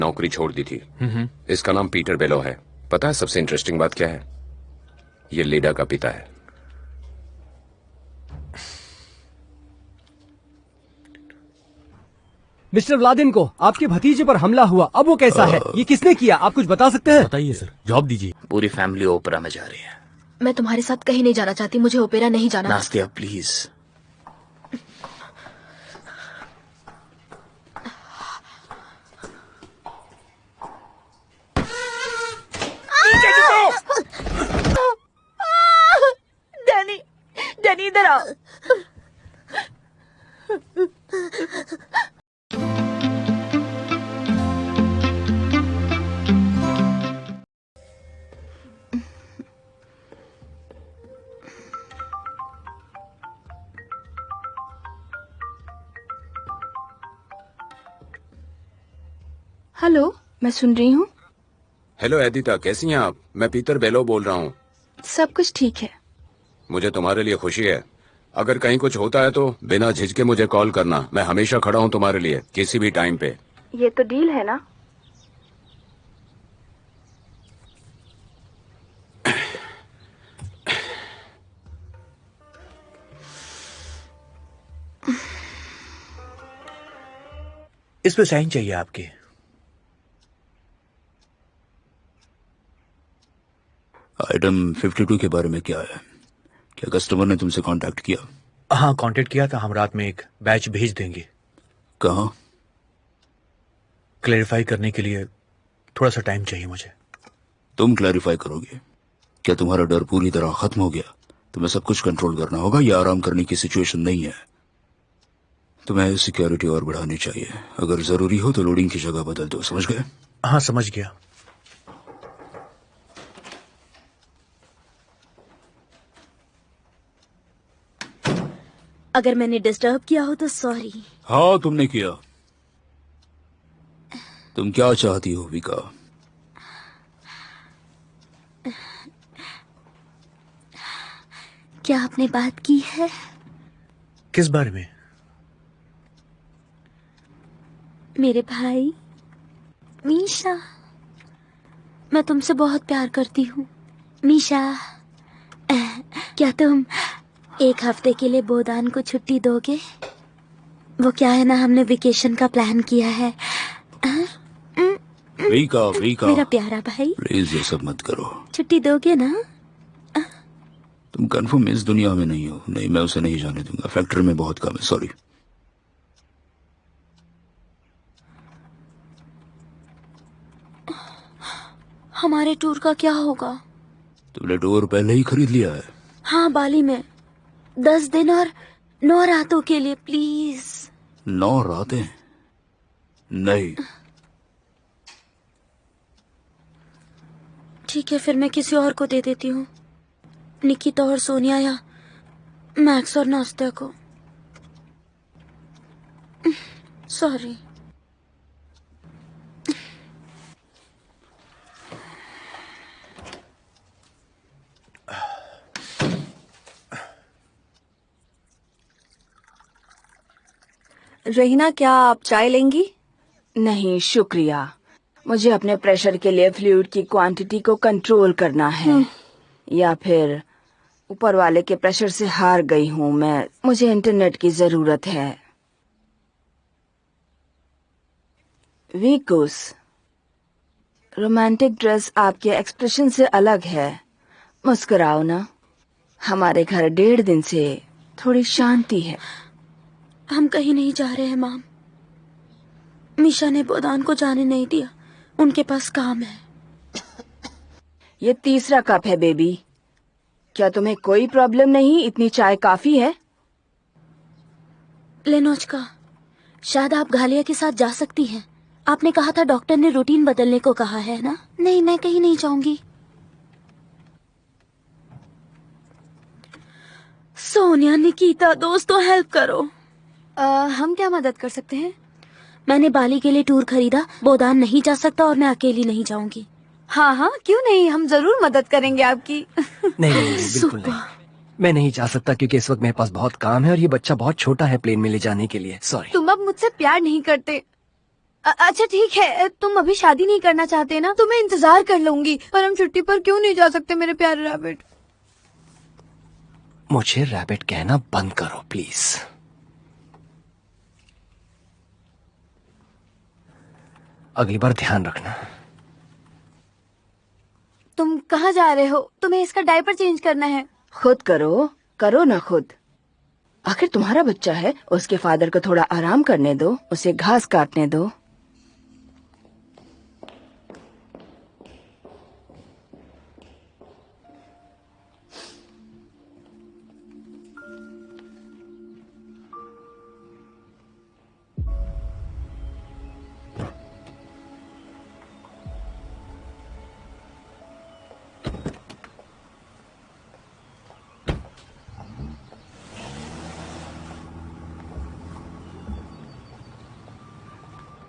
नौकरी छोड़ दी थी। इसका नाम पीटर बेलो है। पता है सबसे इंटरेस्टिंग बात क्या है? ये लीडा का पिता है। मिस्टर व्लादिन को आपके भतीजे पर हमला हुआ, अब वो कैसा है? ये किसने किया, आप कुछ बता सकते हैं? बताइए सर, जवाब दीजिए। पूरी फैमिली ओपेरा में जा रही है। मैं तुम्हारे साथ कहीं नहीं जाना चाहती, मुझे ओपेरा नहीं जाना। नास्तिया प्लीज। डैनी, डैनी इधर आओ। हेलो, मैं सुन रही हूँ। हेलो एदिता, कैसी हैं आप? मैं पीटर बेलो बोल रहा हूँ। सब कुछ ठीक है। मुझे तुम्हारे लिए खुशी है। अगर कहीं कुछ होता है तो बिना झिझके मुझे कॉल करना। मैं हमेशा खड़ा हूँ तुम्हारे लिए, किसी भी टाइम पे। ये तो डील है ना? इस पे साइन चाहिए आपके। आइटम 52 के बारे में क्या है? क्या कस्टमर ने तुमसे कांटेक्ट किया? हाँ, कांटेक्ट किया था। हम रात में एक बैच भेज देंगे। कहाँ? क्लैरिफाई करने के लिए थोड़ा सा टाइम चाहिए मुझे। तुम क्लैरिफाई करोगे? क्या तुम्हारा डर पूरी तरह खत्म हो गया? तुम्हें सब कुछ कंट्रोल करना होगा। यह आराम करने की सिचुएशन नहीं है। तुम्हें सिक्योरिटी और बढ़ानी चाहिए। अगर जरूरी हो तो लोडिंग की जगह बदल दो। समझ गए? हाँ, समझ गया। अगर मैंने डिस्टर्ब किया हो तो सॉरी। हाँ, तुमने किया। तुम क्या चाहती हो विका? क्या आपने बात की है? किस बारे में? मेरे भाई मीशा, मैं तुमसे बहुत प्यार करती हूँ। मीशा, क्या तुम एक हफ्ते के लिए बोदान को छुट्टी दोगे? वो क्या है ना, हमने वेकेशन का प्लान किया है। विका, विका, मेरा प्यारा भाई, प्लीज ये सब मत करो। छुट्टी दोगे ना? तुम कंफर्म इस दुनिया में नहीं हो? नहीं, मैं उसे नहीं जाने दूंगा। फैक्ट्री में बहुत काम है। सॉरी। हमारे टूर का क्या होगा? तुमने टूर पहले ही खरीद लिया है? हाँ, बाली में 10 दिन और 9 रातों के लिए प्लीज। 9 रातें? नहीं। ठीक है, फिर मैं किसी और को दे देती हूँ। निकिता और सोनिया या मैक्स और नास्तिया को। सॉरी। रहीना, क्या आप चाय लेंगी? नहीं शुक्रिया, मुझे अपने प्रेशर के लिए फ्लूइड की क्वांटिटी को कंट्रोल करना है। या फिर ऊपर वाले के प्रेशर से हार गई हूँ मैं। मुझे इंटरनेट की जरूरत है। वीकुस, रोमांटिक ड्रेस आपके एक्सप्रेशन से अलग है। मुस्कुराओ ना। हमारे घर 1.5 दिन से थोड़ी शांति है। हम कहीं नहीं जा रहे हैं माम। मीशा ने बोदान को जाने नहीं दिया, उनके पास काम है। ये तीसरा कप है बेबी। क्या तुम्हें कोई प्रॉब्लम नहीं? इतनी चाय काफी है। लेनोचका, शायद आप घालिया के साथ जा सकती हैं। आपने कहा था डॉक्टर ने रूटीन बदलने को कहा है ना? नहीं, मैं कहीं नहीं जाऊंगी। सोनिया, निकिता, दोस्तों हेल्प करो। हम क्या मदद कर सकते हैं? मैंने बाली के लिए टूर खरीदा। बोदान नहीं जा सकता और मैं अकेली नहीं जाऊंगी। हाँ हाँ, क्यों नहीं, हम जरूर मदद करेंगे आपकी। नहीं, बिल्कुल नहीं। मैं नहीं जा सकता क्योंकि इस वक्त मेरे पास बहुत काम है और ये बच्चा बहुत छोटा है प्लेन में ले जाने के लिए। सॉरी। तुम अब मुझसे प्यार नहीं करते। अच्छा ठीक है, तुम अभी शादी नहीं करना चाहते ना, तो मैं इंतजार कर लूंगी, पर हम छुट्टी पर क्यों नहीं जा सकते मेरे प्यारे रैबिट? मुझे रैबिट कहना बंद करो प्लीज। अगली बार ध्यान रखना। तुम कहाँ जा रहे हो? तुम्हें इसका डायपर चेंज करना है। खुद करो, करो ना खुद। आखिर तुम्हारा बच्चा है, उसके फादर को थोड़ा आराम करने दो, उसे घास काटने दो।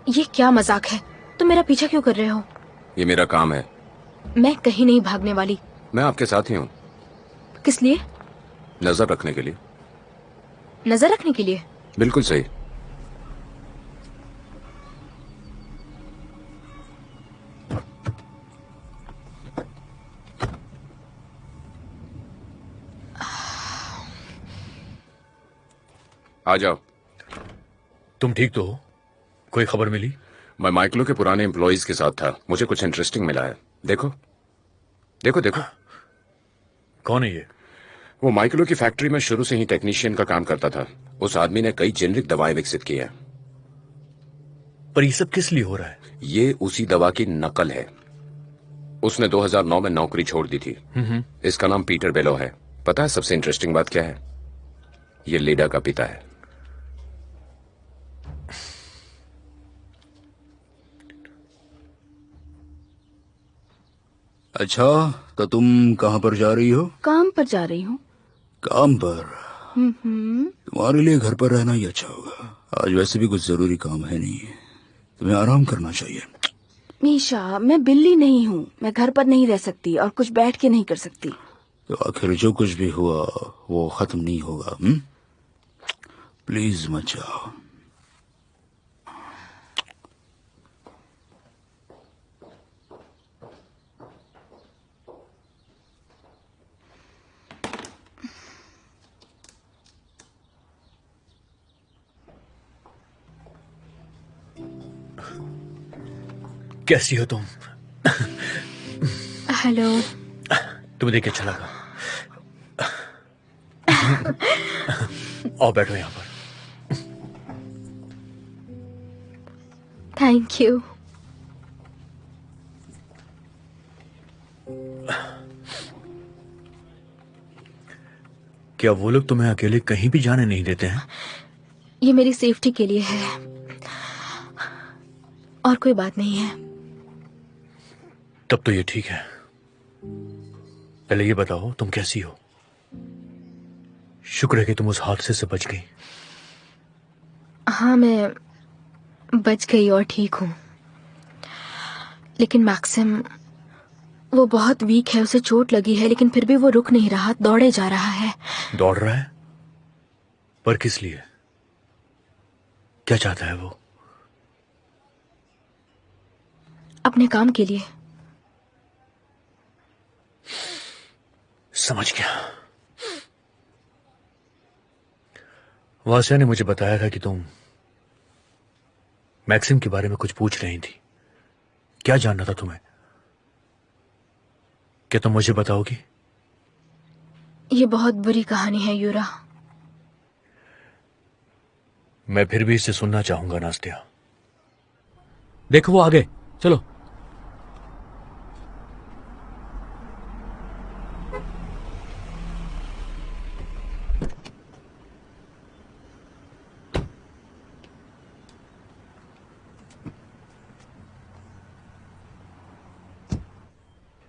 ये क्या मजाक है? तुम मेरा पीछा क्यों कर रहे हो? ये मेरा काम है। मैं कहीं नहीं भागने वाली। मैं आपके साथ ही हूँ। किस लिए? नजर रखने के लिए। नजर रखने के लिए? बिल्कुल सही। आ जाओ। तुम ठीक तो हो? कोई खबर मिली? मैं माइकलो के पुराने एम्प्लॉइज के साथ था, मुझे कुछ इंटरेस्टिंग मिला है। देखो देखो देखो। कौन है ये? वो माइकलो की फैक्ट्री में शुरू से ही टेक्नीशियन का काम करता था। उस आदमी ने कई जेनरिक दवाएं विकसित की हैं। पर ये सब किस लिए हो रहा है? ये उसी दवा की नकल है। उसने 2009 में नौकरी छोड़ दी थी। इसका नाम पीटर बेलो है। पता है सबसे इंटरेस्टिंग बात क्या है? ये लेडा का पिता है। अच्छा, तो तुम कहाँ पर जा रही हो? काम पर जा रही हूँ। काम पर? तुम्हारे लिए घर पर रहना ही अच्छा होगा। आज वैसे भी कुछ जरूरी काम है नहीं, तुम्हें आराम करना चाहिए। मीशा, मैं बिल्ली नहीं हूँ, मैं घर पर नहीं रह सकती और कुछ बैठ के नहीं कर सकती। तो आखिर जो कुछ भी हुआ वो खत्म नहीं होगा। प्लीज मत जाओ। कैसी हो तुम? हेलो। तुम्हें देख के अच्छा लगा। आओ बैठो यहाँ पर। Thank you. क्या वो लोग तुम्हें अकेले कहीं भी जाने नहीं देते हैं? ये मेरी सेफ्टी के लिए है और कोई बात नहीं है। तब तो ये ठीक है। पहले ये बताओ तुम कैसी हो? शुक्र है कि तुम उस हादसे से बच गई। हाँ, मैं बच गई और ठीक हूँ, लेकिन मैक्सिम वो बहुत वीक है, उसे चोट लगी है, लेकिन फिर भी वो रुक नहीं रहा, दौड़े जा रहा है। दौड़ रहा है? पर किस लिए? क्या चाहता है वो? अपने काम के लिए। समझ गया। वासिया ने मुझे बताया था कि तुम मैक्सिम के बारे में कुछ पूछ रही थी। क्या जानना था तुम्हें? क्या तुम मुझे बताओगी? ये बहुत बुरी कहानी है यूरा। मैं फिर भी इसे सुनना चाहूंगा नास्तिया। देखो वो आगे, चलो।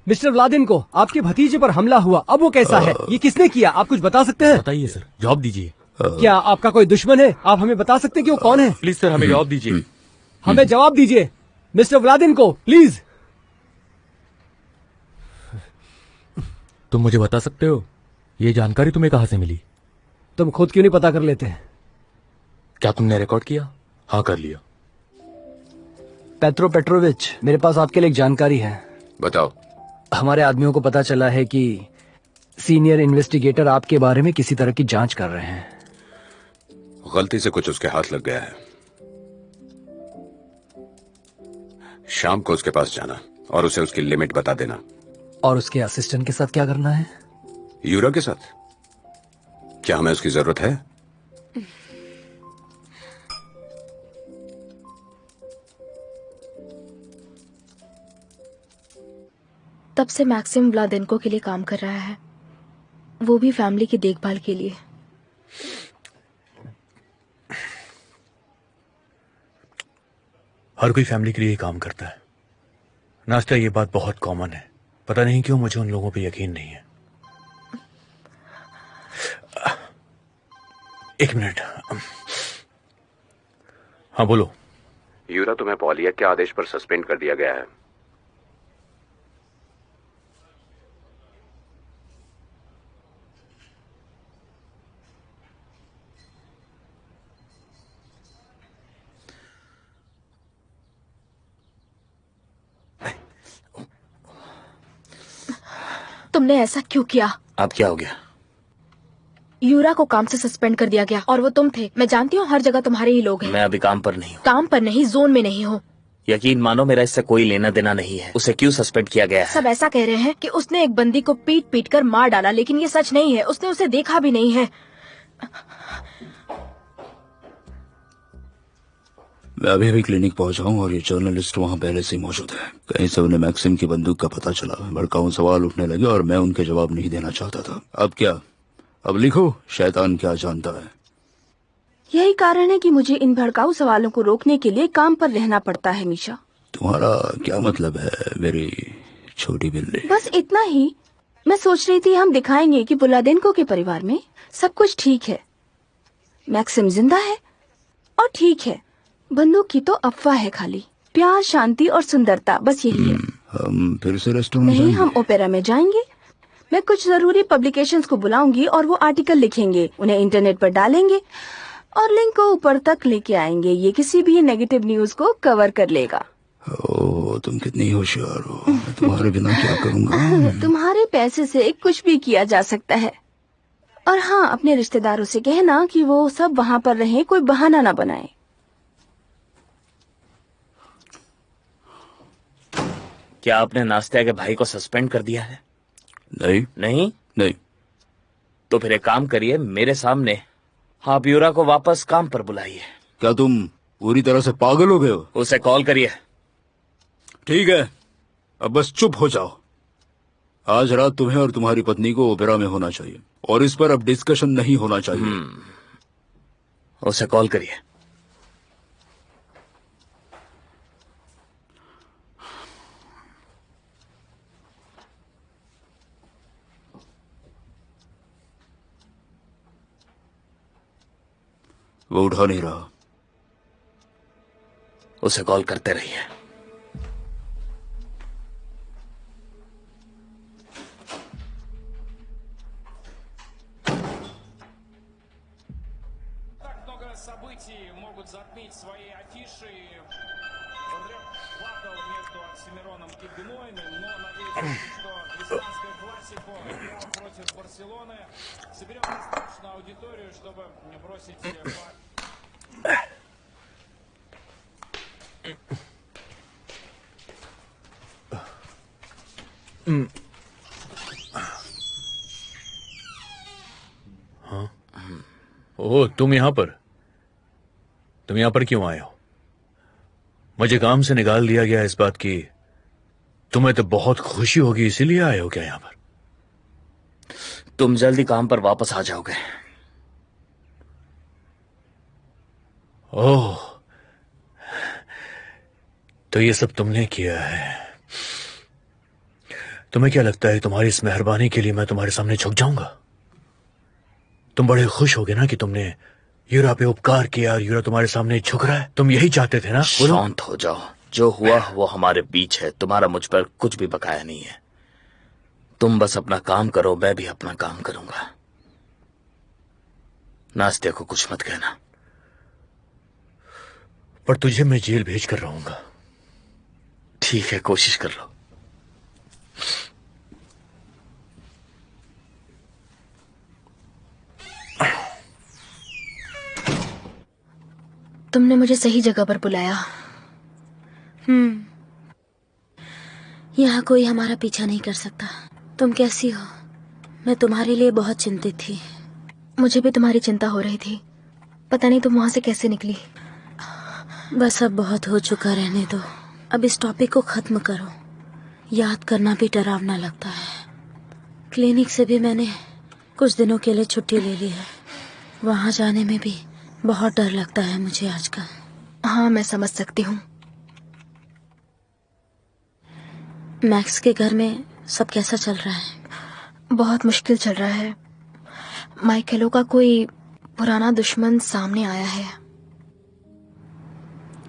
मिस्टर व्लादिन को आपके भतीजे पर हमला हुआ, अब वो कैसा है? ये किसने किया? आप कुछ बता सकते हैं? बताइए सर, जवाब दीजिए। क्या आपका कोई दुश्मन है? आप हमें बता सकते हैं कि वो कौन है? प्लीज सर, हमें जवाब दीजिए। हमें जवाब दीजिए मिस्टर व्लादिन को, प्लीज। तुम मुझे बता सकते हो ये जानकारी तुम्हें कहाँ से मिली? तुम खुद क्यों नहीं पता कर लेते हैं? क्या तुमने रिकॉर्ड किया? हाँ, कर लिया। पेट्रो पेट्रोविच, मेरे पास आपके लिए एक जानकारी है। बताओ। हमारे आदमियों को पता चला है कि सीनियर इन्वेस्टिगेटर आपके बारे में किसी तरह की जांच कर रहे हैं। गलती से कुछ उसके हाथ लग गया है। शाम को उसके पास जाना और उसे उसकी लिमिट बता देना। और उसके असिस्टेंट के साथ क्या करना है? यूरा के साथ? क्या हमें उसकी जरूरत है? तब से मैक्सिम व्लादेन्को के लिए काम कर रहा है, वो भी फैमिली की देखभाल के लिए। हर कोई फैमिली के लिए काम करता है। नाश्ता, ये बात बहुत कॉमन है। पता नहीं क्यों मुझे उन लोगों पे यकीन नहीं है। एक मिनट। हाँ बोलो। यूरा, तुम्हें पॉलियक के आदेश पर सस्पेंड कर दिया गया है। तुमने ऐसा क्यों किया? अब क्या हो गया? यूरा को काम से सस्पेंड कर दिया गया और वो तुम थे। मैं जानती हूँ हर जगह तुम्हारे ही लोग हैं। मैं अभी काम पर नहीं हूँ। काम पर नहीं, जोन में नहीं हो। यकीन मानो मेरा इससे कोई लेना देना नहीं है। उसे क्यों सस्पेंड किया गया है? सब ऐसा कह रहे हैं कि उसने एक बंदी को पीट पीट कर मार डाला, लेकिन ये सच नहीं है। उसने उसे देखा भी नहीं है। मैं अभी अभी क्लिनिक पहुंचा हूं और ये जर्नलिस्ट वहां पहले से ही मौजूद है। कहीं से उन्हें मैक्सिम की बंदूक का पता चला। भड़काऊ सवाल उठने लगे और मैं उनके जवाब नहीं देना चाहता था। अब क्या? अब लिखो, शैतान क्या जानता है। यही कारण है कि मुझे इन भड़काऊ सवालों को रोकने के लिए काम पर रहना पड़ता है। मीशा, तुम्हारा क्या मतलब है मेरी छोटी बिल्ली? बस इतना ही। मैं सोच रही थी हम दिखाएंगे कि व्लादेन्को के परिवार में सब कुछ ठीक है। मैक्सिम जिंदा है और ठीक है। बंदूक की तो अफवाह है खाली। प्यार, शांति और सुंदरता, बस यही है। हम फिर से रेस्टोरेंट नहीं, जाएंगे? हम ओपेरा में जाएंगे। मैं कुछ जरूरी पब्लिकेशंस को बुलाऊंगी और वो आर्टिकल लिखेंगे, उन्हें इंटरनेट पर डालेंगे और लिंक को ऊपर तक लेके आएंगे। ये किसी भी नेगेटिव न्यूज को कवर कर लेगा। ओह, तुम कितनी होशियार हो। मैं तुम्हारे बिना क्या करूंगा? तुम्हारे पैसे से कुछ भी किया जा सकता है। और हाँ, अपने रिश्तेदारों से कहना कि वो सब वहाँ पर रहें, कोई बहाना ना बनाए। क्या आपने नाश्ते के भाई को सस्पेंड कर दिया है? नहीं नहीं? नहीं। तो फिर एक काम करिए, मेरे सामने आप यूरा को वापस काम पर बुलाइए। क्या तुम पूरी तरह से पागल हो गए हो? उसे कॉल करिए। ठीक है, अब बस चुप हो जाओ। आज रात तुम्हें और तुम्हारी पत्नी को ओपेरा में होना चाहिए और इस पर अब डिस्कशन नहीं होना चाहिए। उसे कॉल करिए। वो उठा नहीं रहा। उसे कॉल करते रहिए। Событий могут затмить свои афиши рэп батл между Оксимироном и Бенойным, но надеюсь, что испанская классика Реал против Барселоны соберет достаточную аудиторию, чтобы бросить हाँ? ओह, तुम यहाँ पर? तुम यहाँ पर क्यों आए हो? मुझे काम से निकाल दिया गया इस बात की तुम्हें तो बहुत खुशी होगी, इसीलिए आए हो क्या यहाँ पर? तुम जल्दी काम पर वापस आ जाओगे। ओह, तो ये सब तुमने किया है। तुम्हें क्या लगता है तुम्हारी इस मेहरबानी के लिए मैं तुम्हारे सामने झुक जाऊंगा? तुम बड़े खुश होगे ना कि तुमने यूरा पे उपकार किया और यूरा तुम्हारे सामने झुक रहा है। तुम यही चाहते थे ना? शांत हो जाओ। जो हुआ वो हमारे बीच है। तुम्हारा मुझ पर कुछ भी बकाया नहीं है। तुम बस अपना काम करो, मैं भी अपना काम करूंगा। नाश्ते को कुछ मत कहना। पर तुझे मैं जेल भेज कर रहूंगा। ठीक है, कोशिश कर लो। तुमने मुझे सही जगह पर बुलाया। यहाँ कोई हमारा पीछा नहीं कर सकता। तुम कैसी हो? मैं तुम्हारे लिए बहुत चिंतित थी। मुझे भी तुम्हारी चिंता हो रही थी। पता नहीं तुम वहां से कैसे निकली। बस अब बहुत हो चुका, रहने दो। अब इस टॉपिक को खत्म करो। याद करना भी डरावना लगता है। क्लिनिक से भी मैंने कुछ दिनों के लिए छुट्टी ले ली है। वहां जाने में भी बहुत डर लगता है मुझे आजकल। हाँ, मैं समझ सकती हूँ। मैक्स के घर में सब कैसा चल रहा है? बहुत मुश्किल चल रहा है। माइकेलो का कोई पुराना दुश्मन सामने आया है।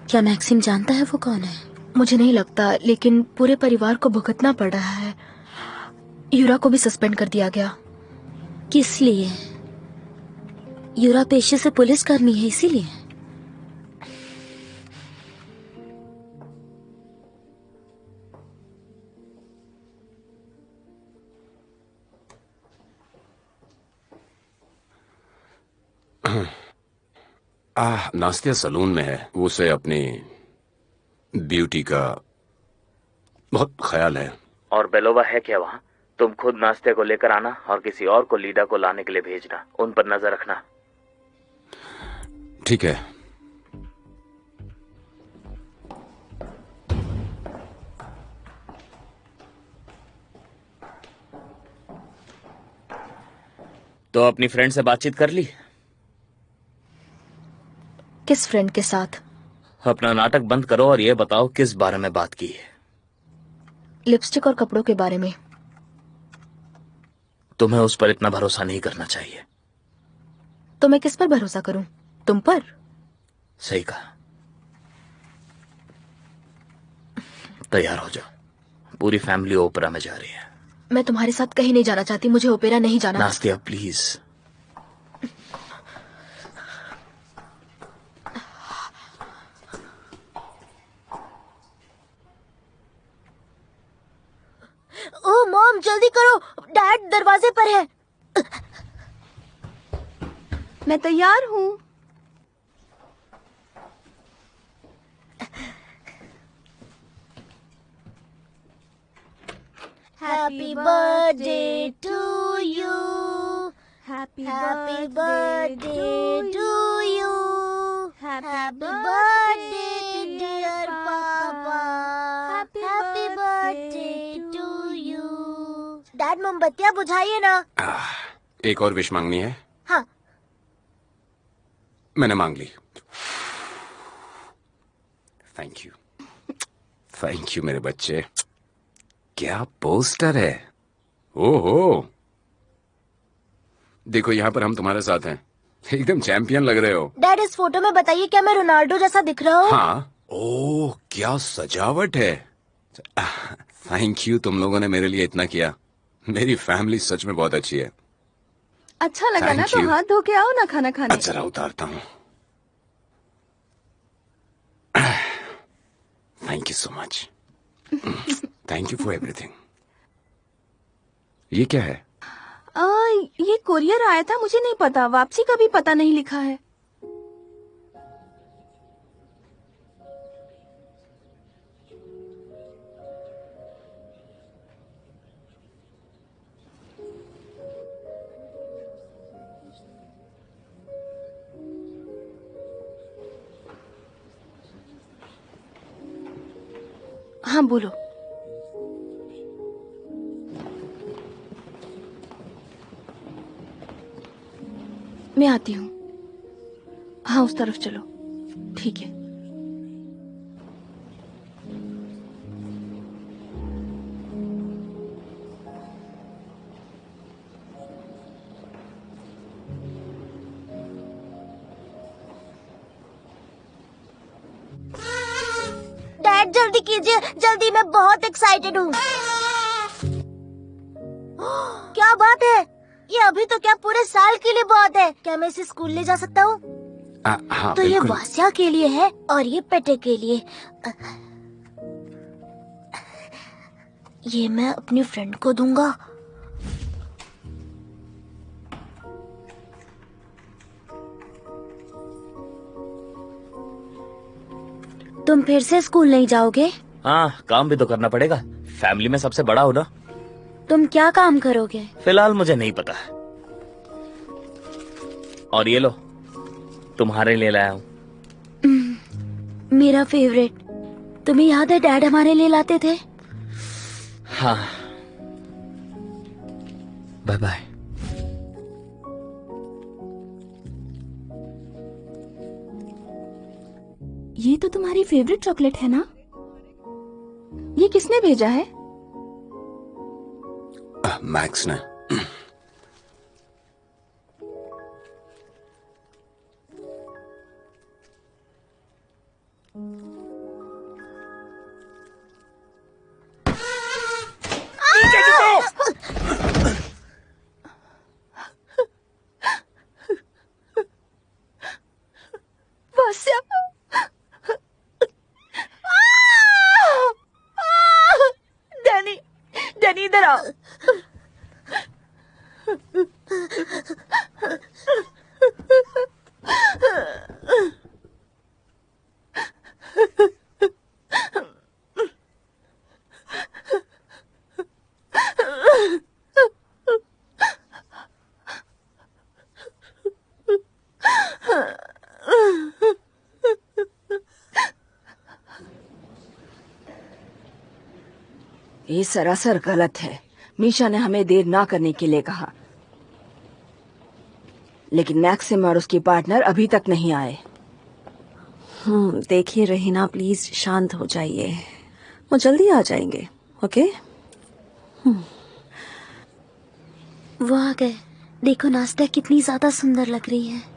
क्या मैक्सिम जानता है वो कौन है? मुझे नहीं लगता, लेकिन पूरे परिवार को भुगतना पड़ रहा है। यूरा को भी सस्पेंड कर दिया गया। किस लिए? यूरा पेशे से पुलिस करनी है, इसीलिए? नास्तिया सलून में है। वो उसे अपनी ब्यूटी का बहुत ख्याल है। और बेलोवा है क्या वहाँ? तुम खुद नाश्ते को लेकर आना और किसी और को लीडा को लाने के लिए भेजना। उन पर नजर रखना। ठीक है। तो अपनी फ्रेंड से बातचीत कर ली? किस फ्रेंड के साथ? अपना नाटक बंद करो और ये बताओ किस बारे में बात की है। लिपस्टिक और कपड़ों के बारे में। तुम्हें उस पर इतना भरोसा नहीं करना चाहिए। तो मैं किस पर भरोसा करूं? तुम पर? सही कहा। तैयार हो जाओ, पूरी फैमिली ओपेरा में जा रही है। मैं तुम्हारे साथ कहीं नहीं जाना चाहती। मुझे ओपेरा नहीं जाना। नास्तिया प्लीज। ओह मॉम, जल्दी करो, डैड दरवाजे पर है। मैं तैयार हूँ। Happy birthday to you. Happy birthday to you. Happy birthday dear papa. Happy birthday to you. Dad, मोमबत्तियाँ बुझाइए ना। एक और विश मांगनी है? हाँ। मैंने मांग ली। थैंक यू, थैंक यू मेरे बच्चे। क्या पोस्टर है! ओहो, देखो यहाँ पर हम तुम्हारे साथ हैं। एकदम चैंपियन लग रहे हो। डैड, इस फोटो में बताइए क्या मैं रोनाल्डो जैसा दिख रहा हूँ? हाँ। ओह, क्या सजावट है! थैंक यू, तुम लोगों ने मेरे लिए इतना किया। मेरी फैमिली सच में बहुत अच्छी है। अच्छा लगा ना? Thank तो you. हाथ धो के आओ ना खाना खाने। जरा उतारता हूँ। Thank you so much. Thank you for everything. ये क्या है? ये कोरियर आया था, मुझे नहीं पता। वापसी का भी पता नहीं लिखा है। हाँ बोलो। मैं आती हूँ। हाँ, उस तरफ चलो। ठीक है। डैड, जल्दी कीजिए, जल्दी, मैं बहुत एक्साइटेड हूँ। क्या बात है! ये अभी तो क्या पूरे साल के लिए बहुत है। क्या मैं इसे स्कूल ले जा सकता हूँ? हाँ, तो ये बिल्कुल। वास्या के लिए है और ये पेटे के लिए। ये मैं अपनी फ्रेंड को दूंगा। तुम फिर से स्कूल नहीं जाओगे? हाँ, काम भी तो करना पड़ेगा। फैमिली में सबसे बड़ा हो ना। तुम क्या काम करोगे? फिलहाल मुझे नहीं पता। और ये लो, तुम्हारे लिए लाया हूँ। मेरा फेवरेट। तुम्हें याद है डैड हमारे लिए लाते थे? हाँ। Bye bye. ये तो तुम्हारी फेवरेट चॉकलेट है ना? ये किसने भेजा है? मैक्स ने। वास्या, डैनी, डैनी इधर आओ। ये सरासर गलत है। मीशा ने हमें देर ना करने के लिए कहा, लेकिन मैक्सिम और उसकी पार्टनर अभी तक नहीं आए। देखिए रहीना, प्लीज शांत हो जाइए, वो जल्दी आ जाएंगे। ओके? वो आ गए। देखो नाश्ता कितनी ज्यादा सुंदर लग रही है।